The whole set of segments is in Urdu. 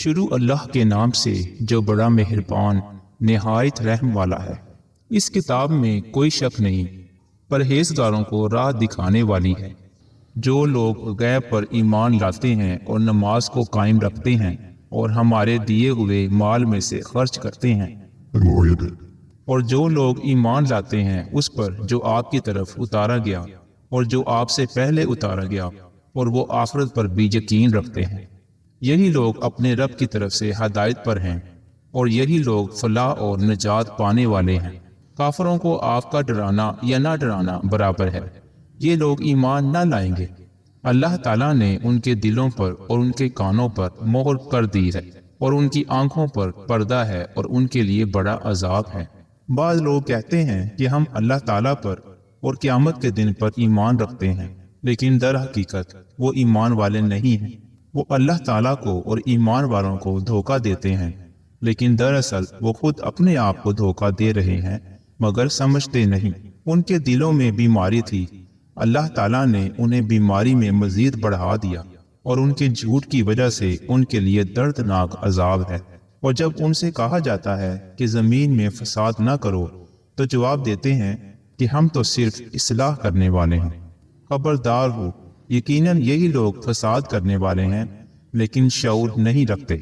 شروع اللہ کے نام سے جو بڑا مہربان نہایت رحم والا ہے۔ اس کتاب میں کوئی شک نہیں، پرہیزگاروں کو راہ دکھانے والی ہے۔ جو لوگ غیب پر ایمان لاتے ہیں اور نماز کو قائم رکھتے ہیں اور ہمارے دیے ہوئے مال میں سے خرچ کرتے ہیں، اور جو لوگ ایمان لاتے ہیں اس پر جو آپ کی طرف اتارا گیا اور جو آپ سے پہلے اتارا گیا، اور وہ آخرت پر بھی یقین رکھتے ہیں، یہی لوگ اپنے رب کی طرف سے ہدایت پر ہیں، اور یہی لوگ فلاح اور نجات پانے والے ہیں۔ کافروں کو آپ کا ڈرانا یا نہ ڈرانا برابر ہے، یہ لوگ ایمان نہ لائیں گے۔ اللہ تعالیٰ نے ان کے دلوں پر اور ان کے کانوں پر مہر کر دی ہے، اور ان کی آنکھوں پر پردہ ہے، اور ان کے لیے بڑا عذاب ہے۔ بعض لوگ کہتے ہیں کہ ہم اللہ تعالیٰ پر اور قیامت کے دن پر ایمان رکھتے ہیں، لیکن در حقیقت وہ ایمان والے نہیں ہیں۔ وہ اللہ تعالیٰ کو اور ایمان والوں کو دھوکہ دیتے ہیں، لیکن دراصل وہ خود اپنے آپ کو دھوکہ دے رہے ہیں مگر سمجھتے نہیں۔ ان کے دلوں میں بیماری تھی، اللہ تعالیٰ نے انہیں بیماری میں مزید بڑھا دیا، اور ان کے جھوٹ کی وجہ سے ان کے لیے دردناک عذاب ہے۔ اور جب ان سے کہا جاتا ہے کہ زمین میں فساد نہ کرو، تو جواب دیتے ہیں کہ ہم تو صرف اصلاح کرنے والے ہیں۔ خبردار ہو، یقیناً یہی لوگ فساد کرنے والے ہیں لیکن شعور نہیں رکھتے۔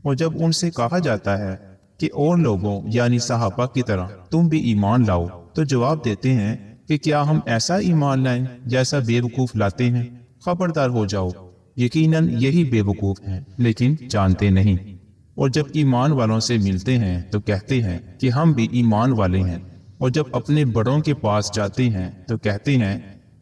اور جب ان سے کہا جاتا ہے کہ اور لوگوں یعنی صحابہ کی طرح تم بھی ایمان لاؤ، تو جواب دیتے ہیں کہ کیا ہم ایسا ایمان لائیں جیسا بے وقوف لاتے ہیں؟ خبردار ہو جاؤ، یقیناً یہی بے وقوف ہیں لیکن جانتے نہیں۔ اور جب ایمان والوں سے ملتے ہیں تو کہتے ہیں کہ ہم بھی ایمان والے ہیں، اور جب اپنے بڑوں کے پاس جاتے ہیں تو کہتے ہیں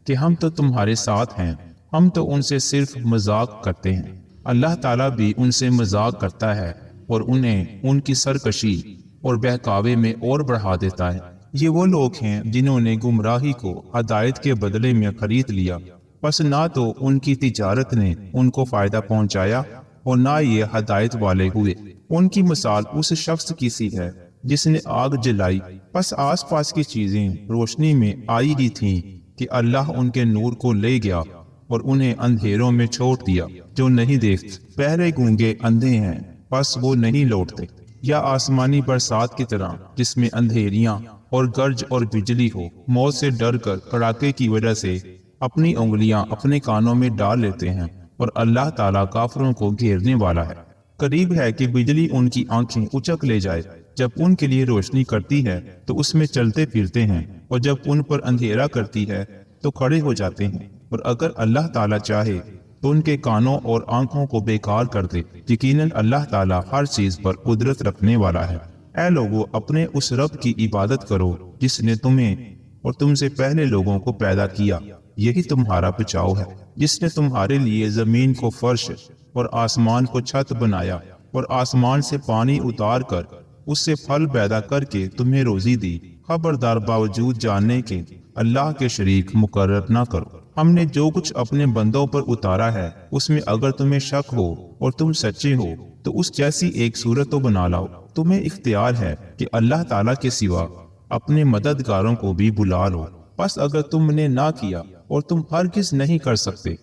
کہ ہم تو تمہارے ساتھ ہیں، ہم تو ان سے صرف مذاق کرتے ہیں۔ اللہ تعالیٰ بھی ان سے مذاق کرتا ہے اور انہیں ان کی سرکشی اور بہکاوے میں اور بڑھا دیتا ہے۔ یہ وہ لوگ ہیں جنہوں نے گمراہی کو ہدایت کے بدلے میں خرید لیا، پس نہ تو ان کی تجارت نے ان کو فائدہ پہنچایا اور نہ یہ ہدایت والے ہوئے۔ ان کی مثال اس شخص کی سی ہے جس نے آگ جلائی، پس آس پاس کی چیزیں روشنی میں آئی ہی تھیں کہ اللہ ان کے نور کو لے گیا اور انہیں اندھیروں میں چھوڑ دیا جو نہیں دیکھتے۔ پہلے گونگے اندھے ہیں پس وہ نہیں لوٹتے، یا آسمانی برسات کی طرح جس میں اندھیریاں اور گرج اور بجلی ہو، موت سے ڈر کر کڑاکے کی وجہ سے اپنی انگلیاں اپنے کانوں میں ڈال لیتے ہیں، اور اللہ تعالیٰ کافروں کو گھیرنے والا ہے۔ قریب ہے کہ بجلی ان کی آنکھیں اچک لے جائے، جب ان کے لیے روشنی کرتی ہے تو اس میں چلتے پھرتے ہیں، اور جب ان پر اندھیرا کرتی ہے تو کھڑے ہو جاتے ہیں۔ اور اگر اللہ تعالیٰ چاہے تو ان کے کانوں اور آنکھوں کو بیکار کر دے۔ یقیناً اللہ تعالیٰ ہر چیز پر قدرت رکھنے والا ہے۔ اے لوگو، اپنے اس رب کی عبادت کرو جس نے تمہیں اور تم سے پہلے لوگوں کو پیدا کیا، یہی تمہارا بچاؤ ہے، جس نے تمہارے لیے زمین کو فرش اور آسمان کو چھت بنایا، اور آسمان سے پانی اتار کر اس سے پھل پیدا کر کے تمہیں روزی دی۔ خبردار، باوجود جاننے کے اللہ کے شریک مقرر نہ کرو۔ ہم نے جو کچھ اپنے بندوں پر اتارا ہے اس میں اگر تمہیں شک ہو اور تم سچے ہو تو اس جیسی ایک صورت تو بنا لاؤ۔ تمہیں اختیار ہے کہ اللہ تعالیٰ کے سوا اپنے مددگاروں کو بھی بلا لو۔ پس اگر تم نے نہ کیا اور تم ہرگز نہیں کر سکتے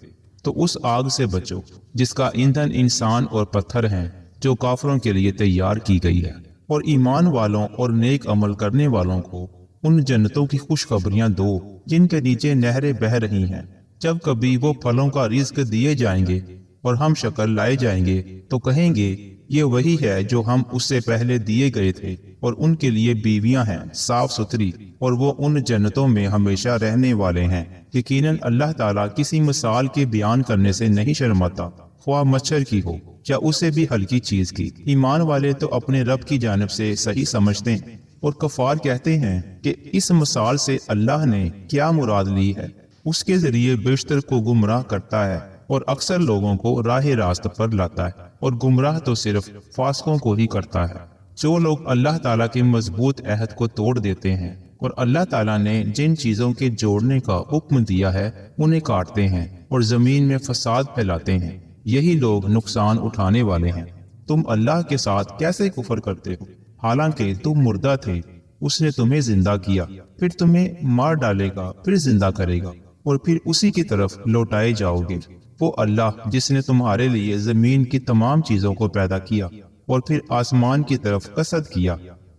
تو اس آگ سے بچو جس کا ایندھن انسان اور پتھر ہیں، جو کافروں کے لیے تیار کی گئی ہے۔ اور ایمان والوں اور نیک عمل کرنے والوں کو ان جنتوں کی خوشخبریاں دو جن کے نیچے نہریں بہہ رہی ہیں۔ جب کبھی وہ پھلوں کا رزق دیے جائیں گے اور ہم شکر لائے جائیں گے تو کہیں گے یہ وہی ہے جو ہم اس سے پہلے دیے گئے تھے، اور ان کے لیے بیویاں ہیں صاف ستھری، اور وہ ان جنتوں میں ہمیشہ رہنے والے ہیں۔ یقیناً اللہ تعالیٰ کسی مثال کے بیان کرنے سے نہیں شرماتا، خواہ مچھر کی ہو یا اسے بھی ہلکی چیز کی۔ ایمان والے تو اپنے رب کی جانب سے صحیح سمجھتے ہیں، اور کفار کہتے ہیں کہ اس مثال سے اللہ نے کیا مراد لی ہے، اس کے ذریعے بیشتر کو گمراہ کرتا ہے اور اکثر لوگوں کو راہ راست پر لاتا ہے، اور گمراہ تو صرف فاسقوں کو ہی کرتا ہے۔ جو لوگ اللہ تعالیٰ کے مضبوط عہد کو توڑ دیتے ہیں اور اللہ تعالیٰ نے جن چیزوں کے جوڑنے کا حکم دیا ہے انہیں کاٹتے ہیں اور زمین میں فساد پھیلاتے ہیں، یہی لوگ نقصان اٹھانے والے ہیں۔ تم اللہ کے ساتھ کیسے کفر کرتے ہو حالانکہ تم مردہ تھے؟ اس نے تمہیں زندہ کیا، پھر تمہیں مار ڈالے گا، پھر زندہ کرے گا، اور پھر اسی کی طرف لوٹائے جاؤ گے۔ وہ اللہ جس نے تمہارے لیے زمین کی تمام چیزوں کو پیدا کیا اور پھر آسمان کی طرف قصد کیا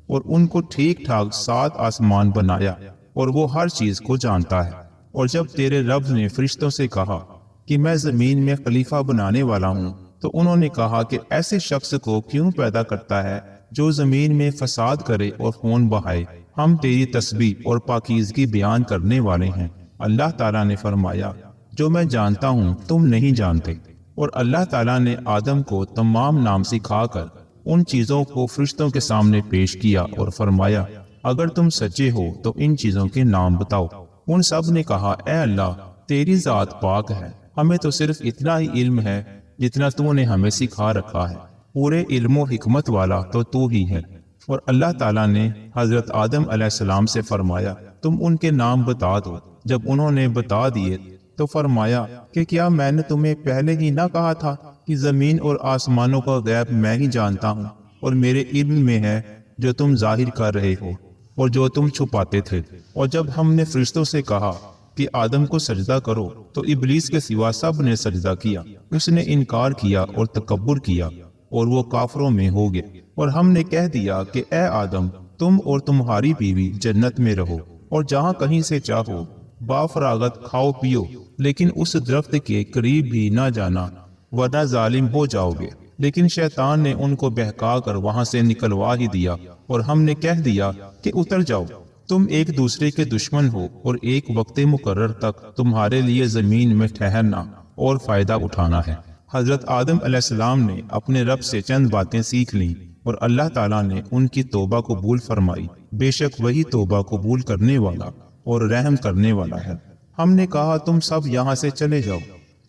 اور ان کو ٹھیک ٹھاک 7 آسمان بنایا، اور وہ ہر چیز کو جانتا ہے۔ اور جب تیرے رب نے فرشتوں سے کہا کہ میں زمین میں خلیفہ بنانے والا ہوں، تو انہوں نے کہا کہ ایسے شخص کو کیوں پیدا کرتا ہے جو زمین میں فساد کرے اور خون بہائے؟ ہم تیری تسبیح اور پاکیزگی بیان کرنے والے ہیں۔ اللہ تعالیٰ نے فرمایا، جو میں جانتا ہوں تم نہیں جانتے۔ اور اللہ تعالیٰ نے آدم کو تمام نام سکھا کر ان چیزوں کو فرشتوں کے سامنے پیش کیا اور فرمایا، اگر تم سچے ہو تو ان چیزوں کے نام بتاؤ۔ ان سب نے کہا، اے اللہ، تیری ذات پاک ہے، ہمیں تو صرف اتنا ہی علم ہے جتنا تو نے ہمیں سکھا رکھا ہے، پورے علم و حکمت والا تو ہی ہے۔ اور اللہ تعالیٰ نے حضرت آدم علیہ السلام سے فرمایا، تم ان کے نام بتا دو۔ جب انہوں نے بتا دیے تو فرمایا کہ کیا میں نے تمہیں پہلے ہی نہ کہا تھا کہ زمین اور آسمانوں کا غیب میں ہی جانتا ہوں، اور میرے علم میں ہے جو تم ظاہر کر رہے ہو اور جو تم چھپاتے تھے۔ اور جب ہم نے فرشتوں سے کہا کہ آدم کو سجدہ کرو تو ابلیس کے سوا سب نے سجدہ کیا، اس نے انکار کیا اور تکبر کیا اور وہ کافروں میں ہو گیا۔ اور ہم نے کہہ دیا کہ اے آدم، تم اور تمہاری بیوی جنت میں رہو اور جہاں کہیں سے چاہو بافراغت کھاؤ پیو، لیکن اس درخت کے قریب بھی نہ جانا ورنہ ظالم ہو جاؤ گے۔ لیکن شیطان نے ان کو بہکا کر وہاں سے نکلوا ہی دیا، اور ہم نے کہہ دیا کہ اتر جاؤ، تم ایک دوسرے کے دشمن ہو، اور ایک وقت مقرر تک تمہارے لیے زمین میں ٹھہرنا اور فائدہ اٹھانا ہے۔ حضرت آدم علیہ السلام نے اپنے رب سے چند باتیں سیکھ لیں، اور اللہ تعالیٰ نے ان کی توبہ قبول فرمائی۔ بے شک وہی توبہ قبول کرنے والا اور رحم کرنے والا ہے۔ ہم نے کہا، تم سب یہاں سے چلے جاؤ،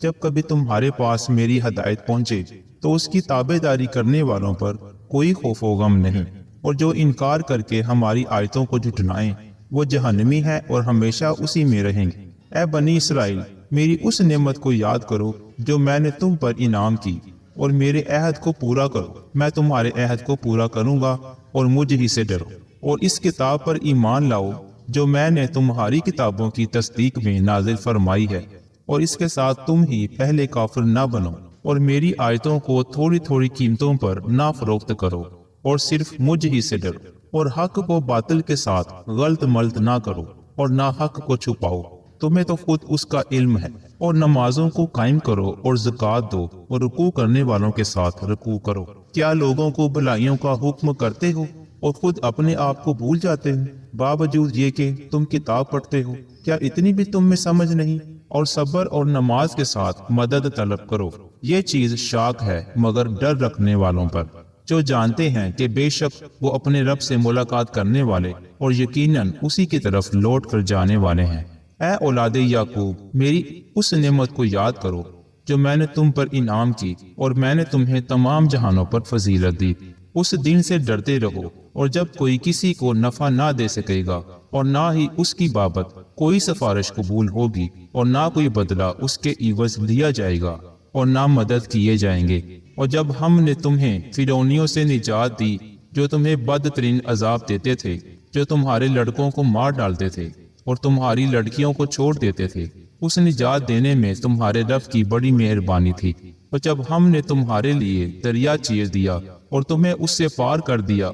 جب کبھی تمہارے پاس میری ہدایت پہنچے تو اس کی تابع داری کرنے والوں پر کوئی خوف و غم نہیں، اور جو انکار کر کے ہماری آیتوں کو جھٹلائیں وہ جہنمی ہے اور ہمیشہ اسی میں رہیں گے۔ اے بنی اسرائیل، میری اس نعمت کو یاد کرو جو میں نے تم پر انعام کی، اور میرے عہد کو پورا کرو، میں تمہارے عہد کو پورا کروں گا، اور مجھ ہی سے ڈرو۔ اور اس کتاب پر ایمان لاؤ جو میں نے تمہاری کتابوں کی تصدیق میں نازل فرمائی ہے، اور اس کے ساتھ تم ہی پہلے کافر نہ بنو، اور میری آیتوں کو تھوڑی تھوڑی قیمتوں پر نہ فروخت کرو، اور صرف مجھ ہی سے ڈرو، اور حق کو باطل کے ساتھ غلط ملت نہ کرو، اور نہ حق کو چھپاؤ، تمہیں تو خود اس کا علم ہے۔ اور نمازوں کو قائم کرو اور زکوٰۃ دو، اور رکوع کرنے والوں کے ساتھ رکوع کرو۔ کیا لوگوں کو بھلائیوں کا حکم کرتے ہو اور خود اپنے آپ کو بھول جاتے ہو؟ باوجود یہ کہ تم کتاب پڑھتے ہو، کیا اتنی بھی تم میں سمجھ نہیں؟ اور صبر اور نماز کے ساتھ مدد طلب کرو۔ یہ چیز شاق ہے مگر ڈر رکھنے والوں پر، جو جانتے ہیں کہ بے شک وہ اپنے رب سے ملاقات کرنے والے اور یقیناً اسی کی طرف لوٹ کر جانے والے ہیں۔ اے اولاد یعقوب، میری اس نعمت کو یاد کرو جو میں نے تم پر انعام کی، اور میں نے تمہیں تمام جہانوں پر فضیلت دی۔ اس دن سے ڈرتے رہو، اور جب کوئی کسی کو نفع نہ دے سکے گا، اور نہ ہی اس کی بابت کوئی سفارش قبول ہوگی، اور نہ کوئی بدلہ اس کے عوض لیا جائے گا، اور نہ مدد کیے جائیں گے۔ اور جب ہم نے تمہیں فرعونیوں سے نجات دی جو تمہیں بدترین عذاب دیتے تھے، جو تمہارے لڑکوں کو مار ڈالتے تھے اور تمہاری لڑکیوں کو چھوڑ دیتے تھے، اس نجات دینے میں تمہارے رب کی بڑی مہربانی تھی۔ اور جب ہم نے تمہارے لیے دریا چیر دیا اور تمہیں اس سے پار کر دیا،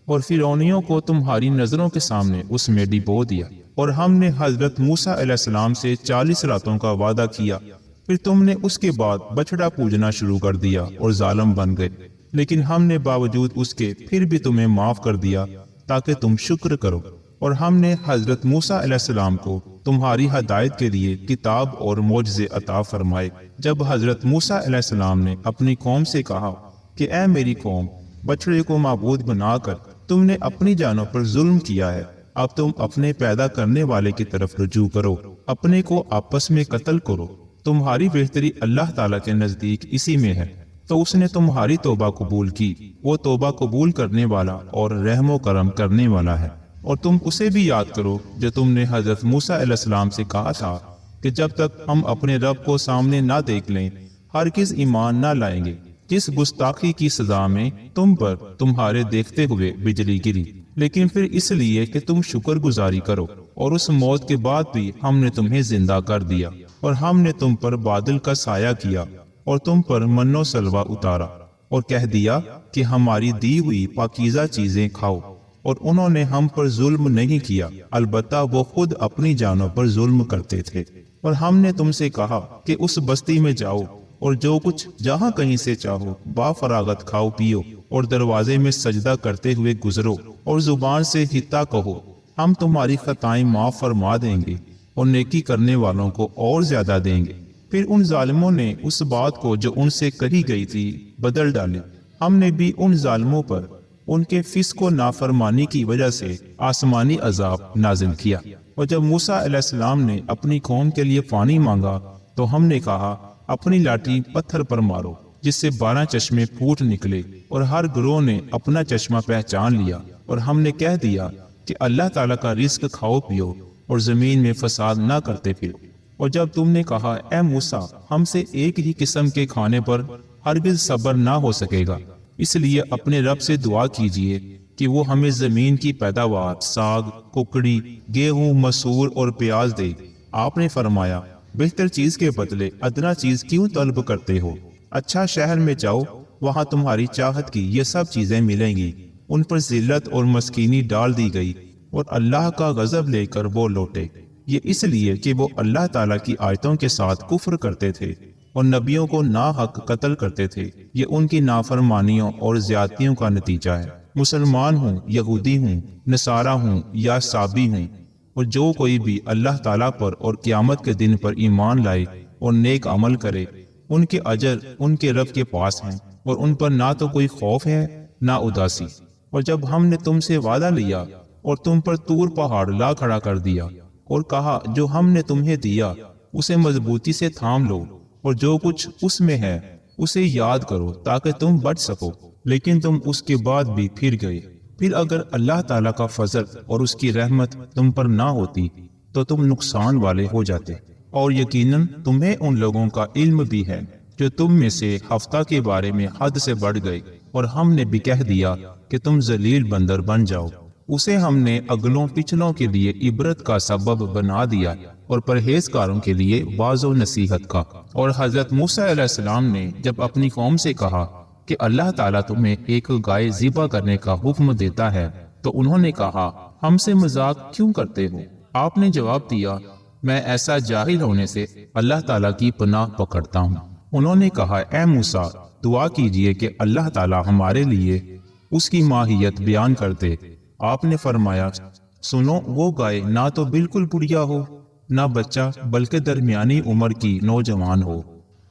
اور فرعونیوں کو تمہاری نظروں کے سامنے اس میں ڈبو دیا، اور ہم نے حضرت موسیٰ علیہ السلام سے 40 راتوں کا وعدہ کیا، پھر تم نے اس کے بعد بچڑا پوجنا شروع کر دیا اور ظالم بن گئے، لیکن ہم نے باوجود اس کے پھر بھی تمہیں معاف کر دیا تاکہ تم شکر کرو۔ اور ہم نے حضرت موسیٰ علیہ السلام کو تمہاری ہدایت کے لیے کتاب اور معجزے عطا فرمائے۔ جب حضرت موسیٰ علیہ السلام نے اپنی قوم سے کہا کہ اے میری قوم، بچڑے کو معبود بنا کر تم نے اپنی جانوں پر ظلم کیا ہے، اب تم اپنے پیدا کرنے والے کی طرف رجوع کرو، اپنے کو آپس میں قتل کرو، تمہاری بہتری اللہ تعالیٰ کے نزدیک اسی میں ہے۔ تو اس نے تمہاری توبہ قبول کی، وہ توبہ قبول کرنے والا اور رحم و کرم کرنے والا ہے۔ اور تم اسے بھی یاد کرو جو تم نے حضرت موسیٰ علیہ السلام سے کہا تھا کہ جب تک ہم اپنے رب کو سامنے نہ دیکھ لیں ہرگز ایمان نہ لائیں گے۔ جس گستاخی کی سزا میں تم پر تمہارے دیکھتے ہوئے بجلی گری، لیکن پھر اس لیے کہ تم شکر گزاری کرو، اور اس موت کے بعد بھی ہم نے تمہیں زندہ کر دیا۔ اور ہم نے تم پر بادل کا سایہ کیا اور تم پر من و سلوہ اتارا اور کہہ دیا کہ ہماری دی ہوئی پاکیزہ چیزیں کھاؤ، اور انہوں نے ہم پر ظلم نہیں کیا، البتہ وہ خود اپنی جانوں پر ظلم کرتے تھے۔ اور ہم نے تم سے کہا کہ اس بستی میں جاؤ اور جو کچھ جہاں کہیں سے چاہو با فراغت کھاؤ پیو، اور دروازے میں سجدہ کرتے ہوئے گزرو اور زبان سے حتا کہو، ہم تمہاری خطائیں معاف فرما دیں گے اور نیکی کرنے والوں کو اور زیادہ دیں گے۔ پھر ان ظالموں نے اس بات کو جو ان سے کہی گئی تھی بدل ڈالی۔ ہم نے بھی ان ظالموں پر ان کے فسق و نافرمانی کی وجہ سے آسمانی عذاب نازل کیا۔ اور جب موسیٰ علیہ السلام نے اپنی قوم کے لیے پانی مانگا تو ہم نے کہا اپنی لاٹھی پتھر پر مارو، جس سے 12 چشمے پھوٹ نکلے، اور ہر گروہ نے اپنا چشمہ پہچان لیا۔ اور ہم نے کہہ دیا کہ اللہ تعالیٰ کا رزق کھاؤ پیو اور زمین میں فساد نہ کرتے پھرو۔ اور جب تم نے کہا اے موسیٰ ہم سے ایک ہی قسم کے کھانے پر ہرگز صبر نہ ہو سکے گا، اس لیے اپنے رب سے دعا کیجئے کہ وہ ہمیں زمین کی پیداوار، ساگ، ککڑی، گیہوں، مسور اور پیاز دے۔ آپ نے فرمایا بہتر چیز کے بدلے ادنا چیز کیوں طلب کرتے ہو؟ اچھا شہر میں جاؤ، وہاں تمہاری چاہت کی یہ سب چیزیں ملیں گی۔ ان پر ذلت اور مسکینی ڈال دی گئی اور اللہ کا غضب لے کر وہ لوٹے، یہ اس لیے کہ وہ اللہ تعالیٰ کی آیتوں کے ساتھ کفر کرتے تھے اور نبیوں کو ناحق قتل کرتے تھے۔ یہ ان کی نافرمانیوں اور زیادتیوں کا نتیجہ ہے۔ مسلمان ہوں، یہودی ہوں، نصارہ ہوں یا سابی ہوں، اور جو کوئی بھی اللہ تعالیٰ پر اور قیامت کے دن پر ایمان لائے اور نیک عمل کرے، ان کے اجر ان کے رب کے پاس ہیں، اور ان پر نہ تو کوئی خوف ہے نہ اداسی۔ اور جب ہم نے تم سے وعدہ لیا اور تم پر طور پہاڑ لا کھڑا کر دیا اور کہا جو ہم نے تمہیں دیا اسے مضبوطی سے تھام لو، اور جو کچھ اس میں ہے اسے یاد کرو تاکہ تم بچ سکو، لیکن تم اس کے بعد بھی پھر گئے۔ پھر اگر اللہ تعالیٰ کا فضل اور اس کی رحمت تم پر نہ ہوتی تو تم نقصان والے ہو جاتے۔ اور یقیناً تمہیں ان لوگوں کا علم بھی ہے جو تم میں سے ہفتہ کے بارے میں حد سے بڑھ گئے، اور ہم نے بھی کہہ دیا کہ تم ذلیل بندر بن جاؤ۔ اسے ہم نے اگلوں پچھلوں کے لیے عبرت کا سبب بنا دیا اور پرہیزکاروں کے لیے واعظ و نصیحت کا۔ اور حضرت موسیٰ علیہ السلام نے جب اپنی قوم سے کہا کہ اللہ تعالیٰ تمہیں ایک گائے ذبح کرنے کا حکم دیتا ہے تو انہوں نے کہا ہم سے مذاق کیوں کرتے ہو؟ آپ نے جواب دیا میں ایسا جاہل ہونے سے اللہ تعالیٰ کی پناہ پکڑتا ہوں۔ انہوں نے کہا اے موسیٰ دعا کیجئے کہ اللہ تعالیٰ ہمارے لیے اس کی ماہیت بیان کر دے۔ آپ نے فرمایا سنو، وہ گائے نہ تو بالکل بڑھیا ہو نہ بچہ، بلکہ درمیانی عمر کی نوجوان ہو۔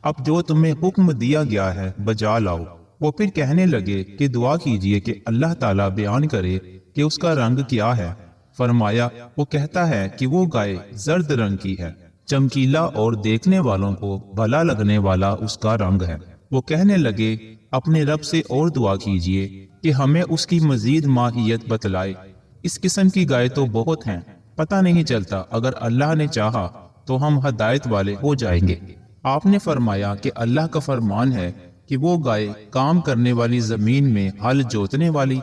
اب جو تمہیں حکم دیا گیا ہے بجا لاؤ۔ وہ پھر کہنے لگے کہ دعا کیجئے کہ اللہ تعالیٰ بیان کرے کہ اس کا رنگ کیا ہے۔ فرمایا وہ کہتا ہے کہ وہ گائے زرد رنگ کی ہے، چمکیلا اور دیکھنے والوں کو بھلا لگنے والا اس کا رنگ ہے۔ وہ کہنے لگے اپنے رب سے اور دعا کیجئے کہ ہمیں اس کی مزید ماہیت بتلائے۔ اس قسم کی گائے تو بہت ہیں، پتہ نہیں چلتا، اگر اللہ نے چاہا تو ہم ہدایت والے ہو جائیں گے۔ آپ نے فرمایا کہ اللہ کا فرمان ہے کہ وہ گائے کام کرنے والی زمین میں ہل جوتنے والی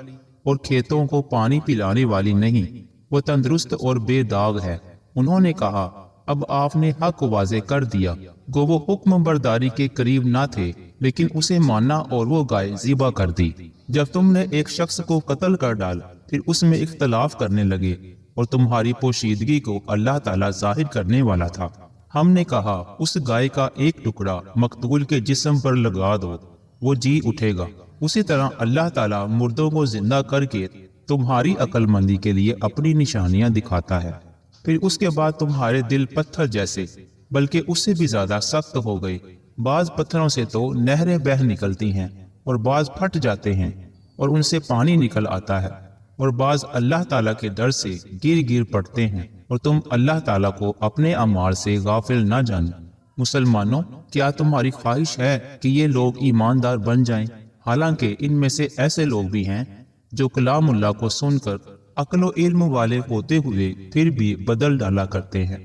اور کھیتوں کو پانی پلانے والی نہیں، وہ تندرست اور بے داغ ہے۔ انہوں نے کہا اب آپ نے حق واضح کر دیا۔ گو وہ حکم برداری کے قریب نہ تھے لیکن اسے مانا اور وہ گائے ذبح کر دی۔ جب تم نے ایک شخص کو قتل کر ڈال پھر اس میں اختلاف کرنے لگے اور تمہاری پوشیدگی کو اللہ تعالیٰ ظاہر کرنے والا تھا، ہم نے کہا اس گائے کا ایک ٹکڑا مقتول کے جسم پر لگا دو، وہ جی اٹھے گا۔ اسی طرح اللہ تعالیٰ مردوں کو زندہ کر کے تمہاری عقل مندی کے لیے اپنی نشانیاں دکھاتا ہے۔ پھر اس کے بعد تمہارے دل پتھر جیسے بلکہ اس سے بھی زیادہ سخت ہو گئے۔ بعض پتھروں سے تو نہریں بہہ نکلتی ہیں اور بعض پھٹ جاتے ہیں اور ان سے پانی نکل آتا ہے، اور بعض اللہ تعالیٰ کے ڈر سے گر گر پڑتے ہیں، اور تم اللہ تعالیٰ کو اپنے اعمال سے غافل نہ جانو۔ مسلمانوں، کیا تمہاری خواہش ہے کہ یہ لوگ ایماندار بن جائیں؟ حالانکہ ان میں سے ایسے لوگ بھی ہیں جو کلام اللہ کو سن کر عقل و علم والے ہوتے ہوئے پھر بھی بدل ڈالا کرتے ہیں۔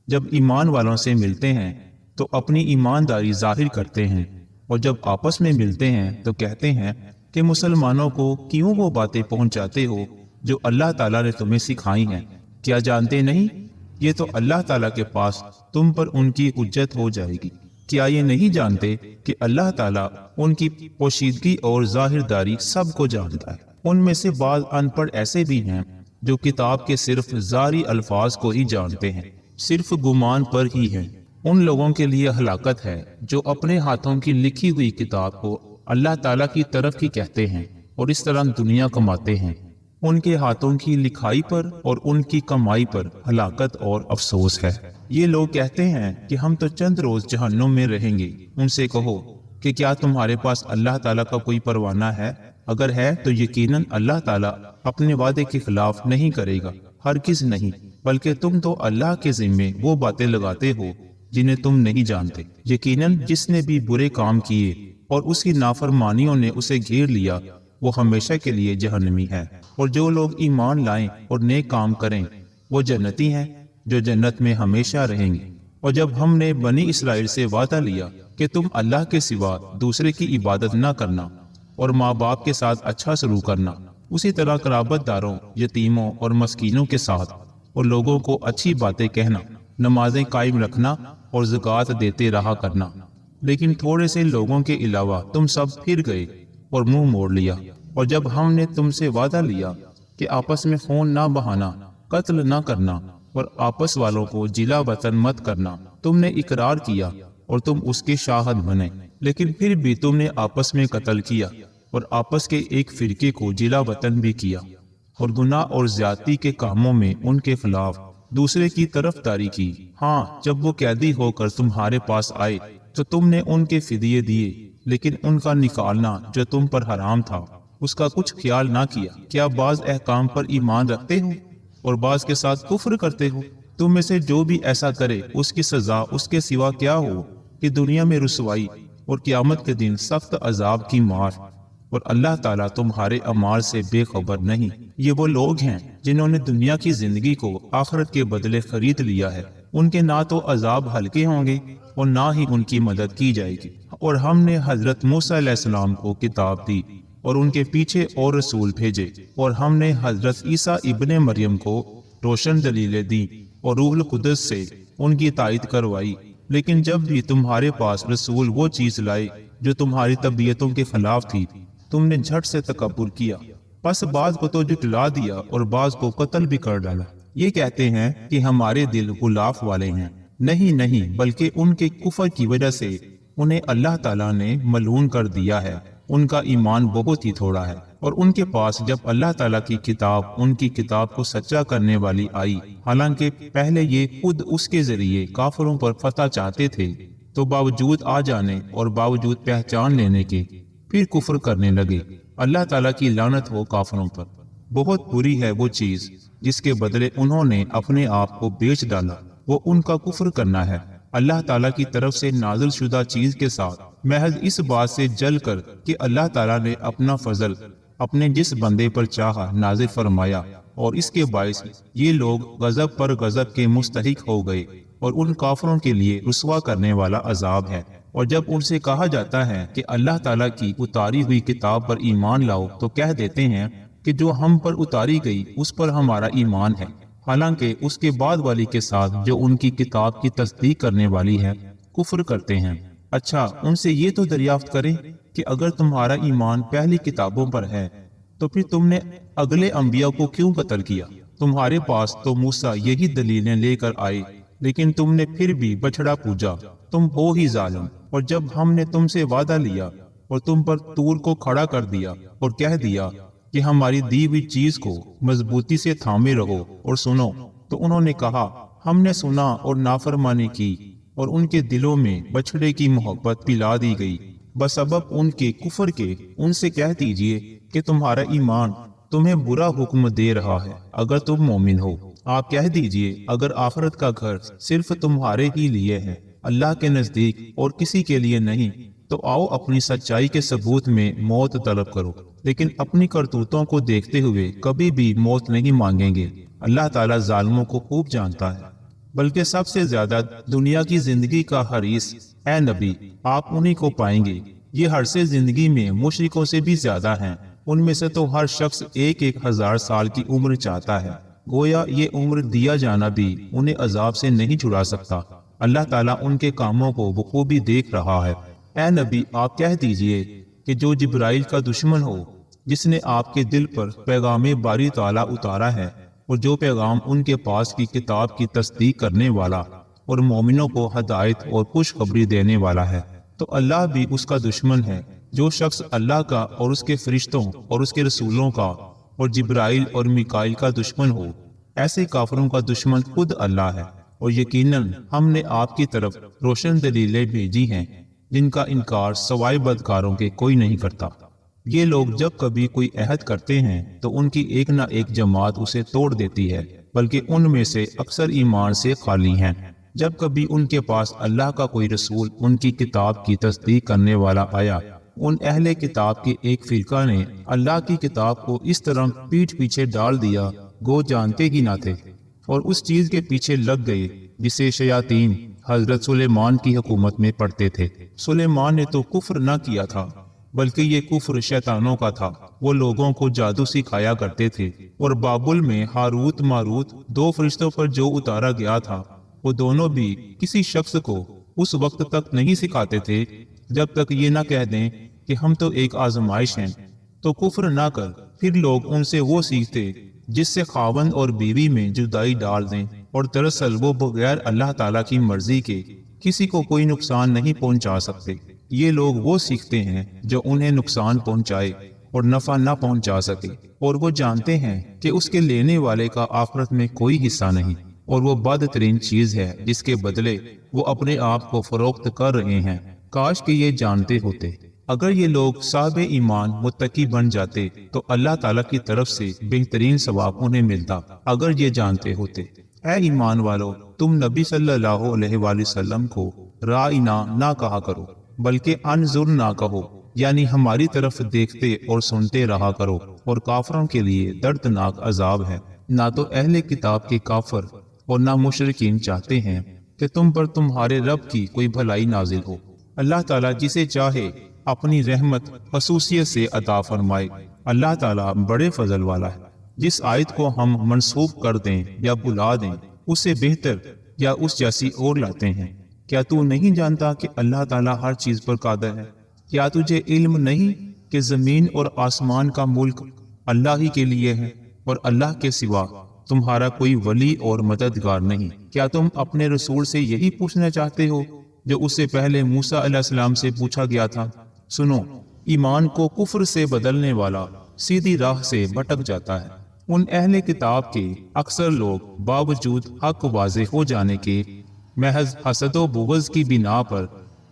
جب ایمان والوں سے ملتے ہیں تو اپنی ایمانداری ظاہر کرتے ہیں، اور جب آپس میں ملتے ہیں تو کہتے ہیں کہ مسلمانوں کو کیوں وہ باتیں پہنچاتے ہو جو اللہ تعالیٰ نے تمہیں سکھائی ہیں؟ کیا جانتے نہیں یہ تو اللہ تعالیٰ کے پاس تم پر ان کی حجت ہو جائے گی۔ کیا یہ نہیں جانتے کہ اللہ تعالیٰ ان کی پوشیدگی اور ظاہر داری سب کو جانتا ہے؟ ان میں سے بعض ان پڑھ ایسے بھی ہیں جو کتاب کے صرف ظاہری الفاظ کو ہی جانتے ہیں، صرف گمان پر ہی ہیں۔ ان لوگوں کے لیے ہلاکت ہے جو اپنے ہاتھوں کی لکھی ہوئی کتاب کو اللہ تعالیٰ کی طرف ہی کہتے ہیں اور اس طرح دنیا کماتے ہیں۔ ان کے ہاتھوں کی لکھائی پر اور ان کی کمائی پر ہلاکت اور افسوس ہے۔ یہ لوگ کہتے ہیں کہ ہم تو چند روز جہنم میں رہیں گے۔ ان سے کہو کہ کیا تمہارے پاس اللہ تعالیٰ کا کوئی پروانہ ہے؟ اگر ہے تو یقیناً اللہ تعالیٰ اپنے وعدے کے خلاف نہیں کرے گا، ہرگز نہیں، بلکہ تم تو اللہ کے ذمے وہ باتیں لگاتے ہو جنہیں تم نہیں جانتے۔ یقیناً جس نے بھی برے کام کیے اور اس کی نافرمانیوں نے اسے گھیر لیا، وہ ہمیشہ کے لیے جہنمی ہے۔ اور جو لوگ ایمان لائیں اور نیک کام کریں وہ جنتی ہیں جو جنت میں ہمیشہ رہیں گے۔ اور جب ہم نے بنی اسرائیل سے وعدہ لیا کہ تم اللہ کے سوا دوسرے کی عبادت نہ کرنا اور ماں باپ کے ساتھ اچھا سلوک کرنا، اسی طرح قرابت داروں، یتیموں اور مسکینوں کے ساتھ اور لوگوں کو اچھی باتیں کہنا، نمازیں قائم رکھنا اور زکوٰۃ دیتے رہا کرنا، لیکن تھوڑے سے لوگوں کے علاوہ تم سب پھر گئے اور منہ موڑ لیا۔ اور جب ہم نے تم سے وعدہ لیا کہ آپس میں خون نہ بہانا، قتل نہ کرنا اور آپس والوں کو جلا وطن مت کرنا، تم نے اقرار کیا اور تم اس کے شاہد بنے، لیکن پھر بھی تم نے آپس میں قتل کیا اور آپس کے ایک فرقے کو جلا وطن بھی کیا، اور گناہ اور زیادتی کے کاموں میں ان کے خلاف دوسرے کی طرفداری کی۔ ہاں، جب وہ قیدی ہو کر تمہارے پاس آئے تو تم نے ان کے فدیے دیے، لیکن ان کا نکالنا جو تم پر حرام تھا اس کا کچھ خیال نہ کیا۔ کیا بعض احکام پر ایمان رکھتے ہو اور بعض کے ساتھ کفر کرتے ہو؟ تم میں سے جو بھی ایسا کرے اس کی سزا اس کے سوا کیا ہو کہ دنیا میں رسوائی اور قیامت کے دن سخت عذاب کی مار، اور اللہ تعالیٰ تمہارے اعمال سے بے خبر نہیں۔ یہ وہ لوگ ہیں جنہوں نے دنیا کی زندگی کو آخرت کے بدلے خرید لیا ہے۔ ان کے نہ تو عذاب ہلکے ہوں گے اور نہ ہی ان کی مدد کی جائے گی۔ اور ہم نے حضرت موسیٰ علیہ السلام کو کتاب دی اور ان کے پیچھے اور رسول بھیجے، اور ہم نے حضرت عیسیٰ ابن مریم کو روشن دلیلیں دی اور روح القدس سے ان کی تائید کروائی۔ لیکن جب بھی تمہارے پاس رسول وہ چیز لائے جو تمہاری طبیعتوں کے خلاف تھی، تم نے جھٹ سے تکبر کیا، پس بعض کو تو جھٹلا دیا اور بعض کو قتل بھی کر ڈالا۔ یہ کہتے ہیں کہ ہمارے دل غلاف والے ہیں، نہیں، بلکہ ان کے کفر کی وجہ سے انہیں اللہ تعالیٰ نے ملعون کر دیا ہے۔ ان کا ایمان بہت ہی تھوڑا ہے، اور ان کے پاس جب اللہ تعالیٰ کی کتاب ان کی کتاب کو سچا کرنے والی آئی، حالانکہ پہلے یہ خود اس کے ذریعے کافروں پر فتح چاہتے تھے، تو باوجود آ جانے اور باوجود پہچان لینے کے پھر کفر کرنے لگے۔ اللہ تعالیٰ کی لعنت ہو کافروں پر۔ بہت بری ہے وہ چیز جس کے بدلے انہوں نے اپنے آپ کو بیچ ڈالا، وہ ان کا کفر کرنا ہے اللہ تعالیٰ کی طرف سے نازل شدہ چیز کے ساتھ، محض اس بات سے جل کر کہ اللہ تعالیٰ نے اپنا فضل اپنے جس بندے پر چاہا نازل فرمایا، اور اس کے باعث یہ لوگ غضب پر غضب کے مستحق ہو گئے، اور ان کافروں کے لیے رسوا کرنے والا عذاب ہے۔ اور جب ان سے کہا جاتا ہے کہ اللہ تعالیٰ کی اتاری ہوئی کتاب پر ایمان لاؤ، تو کہہ دیتے ہیں کہ جو ہم پر اتاری گئی اس پر ہمارا ایمان ہے، حالانکہ اس کے بعد والی کے ساتھ جو ان کی کتاب کی تصدیق کرنے والی ہے کفر کرتے ہیں۔ اچھا، ان سے یہ تو دریافت کریں کہ اگر تمہارا ایمان پہلی کتابوں پر ہے تو پھر تم نے اگلے انبیاء کو کیوں قتل کیا؟ تمہارے پاس تو موسیٰ یہی دلیلیں لے کر آئے، لیکن تم نے پھر بھی بچڑا پوجا، تم ہو ہی ظالم۔ اور جب ہم نے تم سے وعدہ لیا اور تم پر طور کو کھڑا کر دیا اور کہہ دیا کہ ہماری دی ہوئی چیز کو مضبوطی سے تھامے رہو اور سنو، تو انہوں نے کہا ہم نے سنا اور نافرمانی کی، اور ان کے دلوں میں بچڑے کی محبت پلا دی گئی بسبب ان کے کفر کے۔ ان سے کہہ دیجئے کہ تمہارا ایمان تمہیں برا حکم دے رہا ہے اگر تم مومن ہو۔ آپ کہہ دیجئے اگر آخرت کا گھر صرف تمہارے ہی لیے ہے، اللہ کے نزدیک اور کسی کے لیے نہیں، تو آؤ اپنی سچائی کے ثبوت میں موت طلب کرو، لیکن اپنی کرتوتوں کو دیکھتے ہوئے کبھی بھی موت نہیں مانگیں گے۔ اللہ تعالیٰ ظالموں کو خوب جانتا ہے۔ بلکہ سب سے زیادہ دنیا کی زندگی کا حریص اے نبی آپ انہی کو پائیں گے۔ یہ حرص زندگی میں مشرکوں سے بھی زیادہ ہیں۔ ان میں سے تو ہر شخص 1,000 سال کی عمر چاہتا ہے، گویا یہ عمر دیا جانا بھی انہیں عذاب سے نہیں چھڑا سکتا۔ اللہ تعالیٰ ان کے کاموں کو بخوبی دیکھ رہا ہے۔ اے نبی، آپ کہہ دیجئے کہ جو جبرائیل کا دشمن ہو، جس نے آپ کے دل پر پیغام باری تعالیٰ اتارا ہے، اور جو پیغام ان کے پاس کی کتاب کی تصدیق کرنے والا اور مومنوں کو ہدایت اور خوشخبری دینے والا ہے، تو اللہ بھی اس کا دشمن ہے۔ جو شخص اللہ کا اور اس کے فرشتوں اور اس کے رسولوں کا اور جبرائیل اور میکائیل کا دشمن ہو، ایسے کافروں کا دشمن خود اللہ ہے۔ اور یقیناً ہم نے آپ کی طرف روشن دلیلیں بھیجی ہیں جن کا انکار سوائے بدکاروں کے کوئی نہیں کرتا۔ یہ لوگ جب کبھی کوئی عہد کرتے ہیں تو ان کی ایک نہ ایک جماعت اسے توڑ دیتی ہے، بلکہ ان میں سے اکثر ایمان سے خالی ہیں۔ جب کبھی ان کے پاس اللہ کا کوئی رسول ان کی کتاب کی تصدیق کرنے والا آیا، ان اہل کتاب کے ایک فرقہ نے اللہ کی کتاب کو اس طرح پیٹھ پیچھے ڈال دیا گو جانتے ہی نہ تھے، اور اس چیز کے پیچھے لگ گئے جسے شیاطین حضرت سلیمان کی حکومت میں پڑھتے تھے۔ سلیمان نے تو کفر نہ کیا تھا، بلکہ یہ کفر شیطانوں کا تھا۔ وہ لوگوں کو جادو سکھایا کرتے تھے، اور بابل میں ہاروت ماروت دو فرشتوں پر جو اتارا گیا تھا، وہ دونوں بھی کسی شخص کو اس وقت تک نہیں سکھاتے تھے جب تک یہ نہ کہہ دیں کہ ہم تو ایک آزمائش ہیں۔ تو کفر نہ کر، پھر لوگ ان سے وہ سیکھتے جس سے خاوند اور بیوی میں جدائی ڈال دیں، اور دراصل وہ بغیر اللہ تعالیٰ کی مرضی کے کسی کو کوئی نقصان نہیں پہنچا سکتے۔ یہ لوگ وہ سیکھتے ہیں جو انہیں نقصان پہنچائے اور نفع نہ پہنچا سکے، اور وہ جانتے ہیں کہ اس کے لینے والے کا آخرت میں کوئی حصہ نہیں، اور وہ بدترین چیز ہے جس کے بدلے وہ اپنے آپ کو فروخت کر رہے ہیں۔ کاش کہ یہ جانتے ہوتے۔ اگر یہ لوگ صاحب ایمان متقی بن جاتے تو اللہ تعالیٰ کی طرف سے بہترین ثواب انہیں ملتا۔ اگر یہ جانتے ہوتے۔ اے ایمان والو، تم نبی صلی اللہ علیہ وآلہ وسلم کو رائنا نہ کہا کرو، بلکہ انظر نہ کہو، یعنی ہماری طرف دیکھتے اور سنتے رہا کرو، اور کافروں کے لیے دردناک عذاب ہے۔ نہ تو اہل کتاب کے کافر اور نہ مشرکین چاہتے ہیں کہ تم پر تمہارے رب کی کوئی بھلائی نازل ہو۔ اللہ تعالیٰ جسے چاہے اپنی رحمت خصوصیت سے عطا فرمائے۔ اللہ تعالیٰ بڑے فضل والا ہے۔ جس آیت کو ہم منسوخ کر دیں یا بھلا دیں، اس سے بہتر یا اس جیسی اور لاتے ہیں۔ کیا تو نہیں جانتا کہ اللہ تعالیٰ ہر چیز پر قادر ہے؟ کیا تجھے علم نہیں کہ زمین اور آسمان کا ملک اللہ ہی کے لیے ہے، اور اللہ کے سوا تمہارا کوئی ولی اور مددگار نہیں؟ کیا تم اپنے رسول سے یہی پوچھنا چاہتے ہو جو اس سے پہلے موسیٰ علیہ السلام سے پوچھا گیا تھا؟ سنو، ایمان کو کفر سے بدلنے والا سیدھی راہ سے بھٹک جاتا ہے۔ ان اہل کتاب کے اکثر لوگ باوجود حق واضح ہو جانے کے محض حسد و بغض کی بنا پر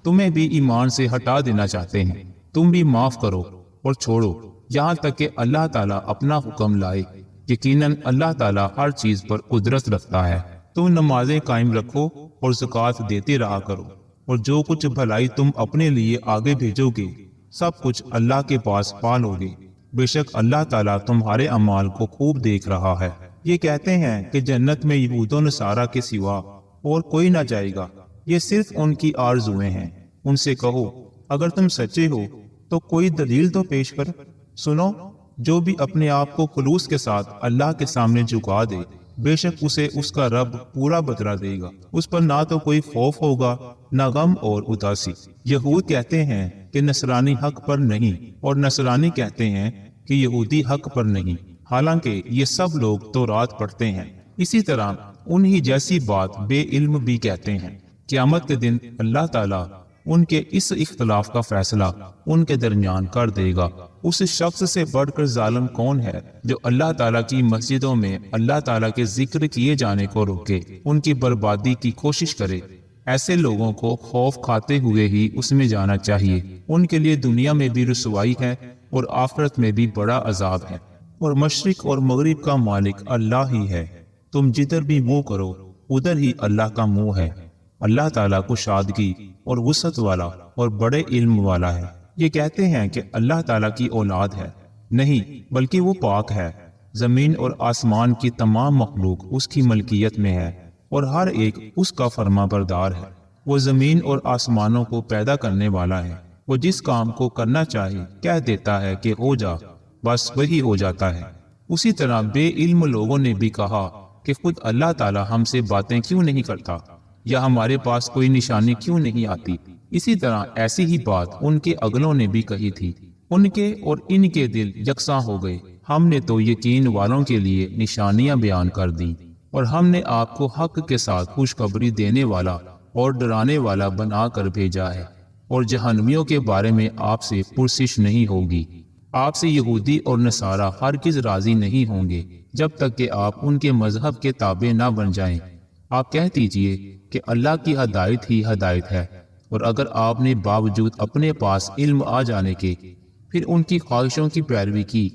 تمہیں بھی ایمان سے ہٹا دینا چاہتے ہیں۔ تم بھی معاف کرو اور چھوڑو یہاں تک کہ اللہ تعالیٰ اپنا حکم لائے۔ یقیناً اللہ تعالیٰ ہر چیز پر قدرت رکھتا ہے۔ تم نمازیں قائم رکھو اور زکوٰۃ دیتے رہا کرو، اور جو کچھ بھلائی تم اپنے لیے آگے بھیجو گے سب کچھ اللہ کے پاس پا لو گے۔ بے شک اللہ تعالیٰ تمہارے اعمال کو خوب دیکھ رہا ہے۔ یہ کہتے ہیں کہ جنت میں یہود و نصارہ کے سوا اور کوئی نہ جائے گا، یہ صرف ان کی آرزویں ہیں۔ ان سے کہو، اگر تم سچے ہو تو کوئی دلیل تو پیش کر۔ سنو، جو بھی اپنے آپ کو خلوص کے ساتھ اللہ کے سامنے جھکا دے، بے شک اسے اس کا رب پورا بدلہ دے گا۔ اس پر نہ تو کوئی خوف ہوگا نہ غم اور اداسی۔ یہود کہتے ہیں کہ نصرانی حق پر نہیں، اور نصرانی کہتے ہیں کہ یہودی حق پر نہیں، حالانکہ یہ سب لوگ تورات پڑھتے ہیں۔ اسی طرح انہی جیسی بات بے علم بھی کہتے ہیں۔ قیامت کے دن اللہ تعالیٰ ان کے اس اختلاف کا فیصلہ ان کے درمیان کر دے گا۔ اس شخص سے بڑھ کر ظالم کون ہے جو اللہ تعالیٰ کی مسجدوں میں اللہ تعالیٰ کے ذکر کیے جانے کو روکے، ان کی بربادی کی کوشش کرے؟ ایسے لوگوں کو خوف کھاتے ہوئے ہی اس میں جانا چاہیے۔ ان کے لیے دنیا میں بھی رسوائی ہے اور آخرت میں بھی بڑا عذاب ہے۔ اور مشرق اور مغرب کا مالک اللہ ہی ہے، تم جدھر بھی منہ کرو ادھر ہی اللہ کا منہ ہے۔ اللہ تعالیٰ کو شادگی اور وسعت والا اور بڑے علم والا ہے۔ یہ کہتے ہیں کہ اللہ تعالیٰ کی اولاد ہے، نہیں بلکہ وہ پاک ہے۔ زمین اور آسمان کی تمام مخلوق اس کی ملکیت میں ہے، اور ہر ایک اس کا فرما بردار ہے۔ وہ زمین اور آسمانوں کو پیدا کرنے والا ہے۔ وہ جس کام کو کرنا چاہے کہہ دیتا ہے کہ ہو جا، بس وہی ہو جاتا ہے۔ اسی طرح بے علم لوگوں نے بھی کہا کہ خود اللہ تعالیٰ ہم سے باتیں کیوں نہیں کرتا؟ یا ہمارے پاس کوئی نشانی کیوں نہیں آتی؟ اسی طرح ایسی ہی بات ان کے اگلوں نے بھی کہی تھی۔ ان کے اور ان کے دل یکساں ہو گئے۔ ہم نے تو یقین والوں کے لیے نشانیاں بیان کر دیں، اور ہم نے آپ کو حق کے ساتھ خوشخبری دینے والا اور ڈرانے والا بنا کر بھیجا ہے، اور جہنمیوں کے بارے میں آپ سے پرسش نہیں ہوگی۔ آپ سے یہودی اور نصارہ ہرگز راضی نہیں ہوں گے جب تک کہ آپ ان کے مذہب کے تابع نہ بن جائیں۔ آپ کہہ دیجئے کہ اللہ کی ہدایت ہی ہدایت ہے، اور اگر آپ نے باوجود اپنے پاس علم آ جانے کے پھر ان کی خواہشوں کی پیروی کی،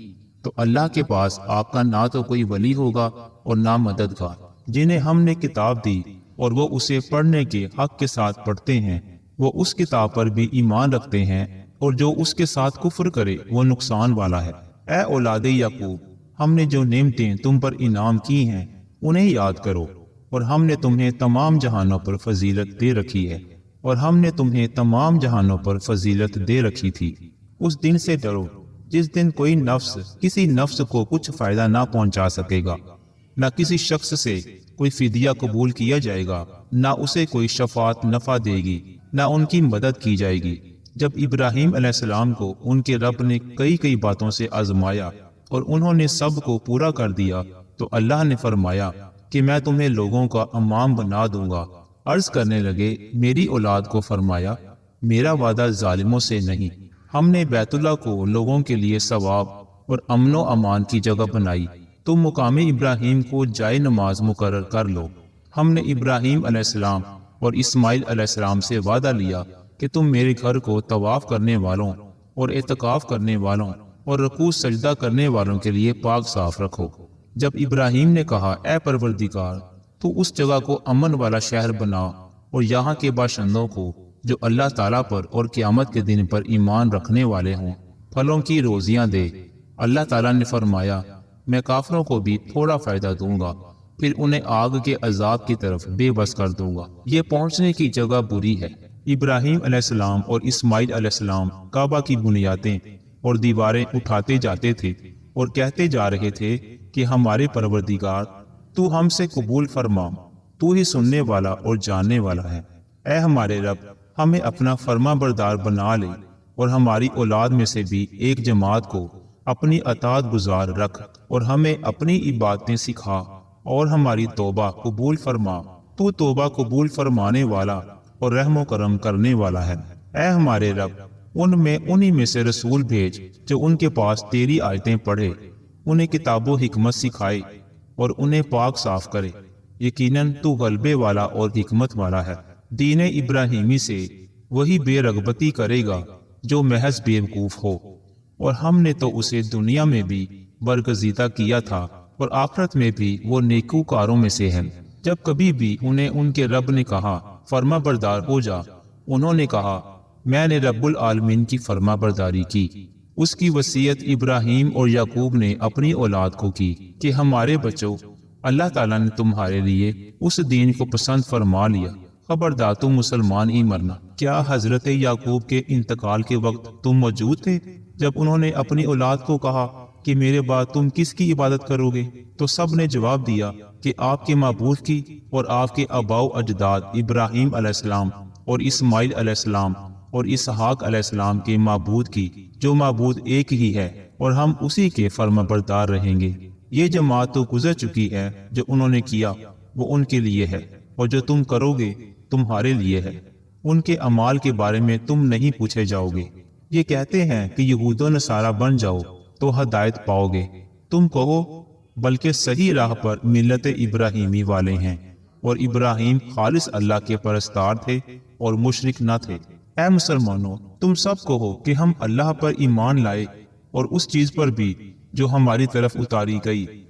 تو اللہ کے پاس آپ کا نہ تو کوئی ولی ہوگا اور نہ مددگار۔ جنہیں ہم نے کتاب دی اور وہ اسے پڑھنے کے حق کے ساتھ پڑھتے ہیں، وہ اس کتاب پر بھی ایمان رکھتے ہیں، اور جو اس کے ساتھ کفر کرے وہ نقصان والا ہے۔ اے اولاد یعقوب، ہم نے جو نعمتیں تم پر انعام کی ہیں انہیں یاد کرو، اور ہم نے تمہیں تمام جہانوں پر فضیلت دے رکھی ہے، اور ہم نے تمہیں تمام جہانوں پر فضیلت دے رکھی تھی۔ اس دن سے ڈرو جس دن کوئی نفس کسی نفس کو کچھ فائدہ نہ پہنچا سکے گا، نہ کسی شخص سے کوئی فدیہ قبول کیا جائے گا، نہ اسے کوئی شفاعت نفع دے گی، نہ ان کی مدد کی جائے گی۔ جب ابراہیم علیہ السلام کو ان کے رب نے کئی باتوں سے آزمایا اور انہوں نے سب کو پورا کر دیا، تو اللہ نے فرمایا کہ میں تمہیں لوگوں کا امام بنا دوں گا۔ عرض کرنے لگے، میری اولاد کو فرمایا، میرا وعدہ ظالموں سے نہیں۔ ہم نے بیت اللہ کو لوگوں کے لیے ثواب اور امن و امان کی جگہ بنائی، تم مقام ابراہیم کو جائے نماز مقرر کر لو۔ ہم نے ابراہیم علیہ السلام اور اسماعیل علیہ السلام سے وعدہ لیا کہ تم میرے گھر کو طواف کرنے والوں اور اعتکاف کرنے والوں اور رکوع سجدہ کرنے والوں کے لیے پاک صاف رکھو۔ جب ابراہیم نے کہا، اے پروردگار، تو اس جگہ کو امن والا شہر بنا، اور یہاں کے باشندوں کو جو اللہ تعالیٰ پر اور قیامت کے دن پر ایمان رکھنے والے ہوں پھلوں کی روزیاں دے۔ اللہ تعالیٰ نے فرمایا، میں کافروں کو بھی تھوڑا فائدہ دوں گا، پھر انہیں آگ کے عذاب کی طرف بے بس کر دوں گا۔ یہ پہنچنے کی جگہ بری ہے۔ ابراہیم علیہ السلام اور اسماعیل علیہ السلام کعبہ کی بنیادیں اور دیواریں اٹھاتے جاتے تھے اور کہتے جا رہے تھے کہ ہمارے پروردگار، تو ہم سے قبول فرما، تو ہی سننے والا اور جاننے والا ہے۔ اے ہمارے رب، ہمیں اپنا فرما بردار بنا لے، اور ہماری اولاد میں سے بھی ایک جماعت کو اپنی اطاعت گزار رکھ، اور ہمیں اپنی عبادتیں سکھا، اور ہماری توبہ قبول فرما۔ تو توبہ قبول فرمانے والا اور رحم و کرم کرنے والا ہے۔ اے ہمارے رب، انہی میں سے رسول بھیج جو ان کے پاس تیری آیتیں پڑھے، انہیں کتاب و حکمت سکھائے اور انہیں پاک صاف کرے۔ یقیناً تو غلبے والا اور حکمت والا ہے۔ دین ابراہیمی سے وہی بے رغبتی کرے گا جو محض بیوقوف ہو، اور ہم نے تو اسے دنیا میں بھی برگزیدہ کیا تھا، اور آخرت میں بھی وہ نیکوکاروں میں سے ہے۔ جب کبھی بھی انہیں ان کے رب نے کہا فرما بردار ہو جا، انہوں نے کہا، میں نے رب العالمین کی فرما برداری کی۔ اس کی وصیت ابراہیم اور یعقوب نے اپنی اولاد کو کی کہ ہمارے بچوں، اللہ تعالیٰ نے تمہارے لیے اس دین کو پسند فرما لیا، خبردار تم مسلمان ہی مرنا۔ کیا حضرت یعقوب کے انتقال کے وقت تم موجود تھے جب انہوں نے اپنی اولاد کو کہا کہ میرے بعد تم کس کی عبادت کرو گے؟ تو سب نے جواب دیا کہ آپ کے معبود کی اور آپ کے آباء و اجداد ابراہیم علیہ السلام اور اسماعیل علیہ السلام اور اسحاق علیہ السلام کے معبود کی، جو معبود ایک ہی ہے، اور ہم اسی کے فرما بردار رہیں گے۔ یہ جماعت تو گزر چکی ہے، جو انہوں نے کیا وہ ان کے لیے ہے، اور جو تم کرو گے تمہارے لیے ہے۔ ان کے اعمال کے بارے میں تم نہیں پوچھے جاؤ گے۔ یہ کہتے ہیں کہ یہود و نصارہ بن جاؤ تو ہدایت پاؤ گے۔ تم کہو، بلکہ صحیح راہ پر ملت ابراہیمی والے ہیں، اور ابراہیم خالص اللہ کے پرستار تھے اور مشرک نہ تھے۔ اے مسلمانوں، تم سب کہو کہ ہم اللہ پر ایمان لائے اور اس چیز پر بھی جو ہماری طرف اتاری گئی،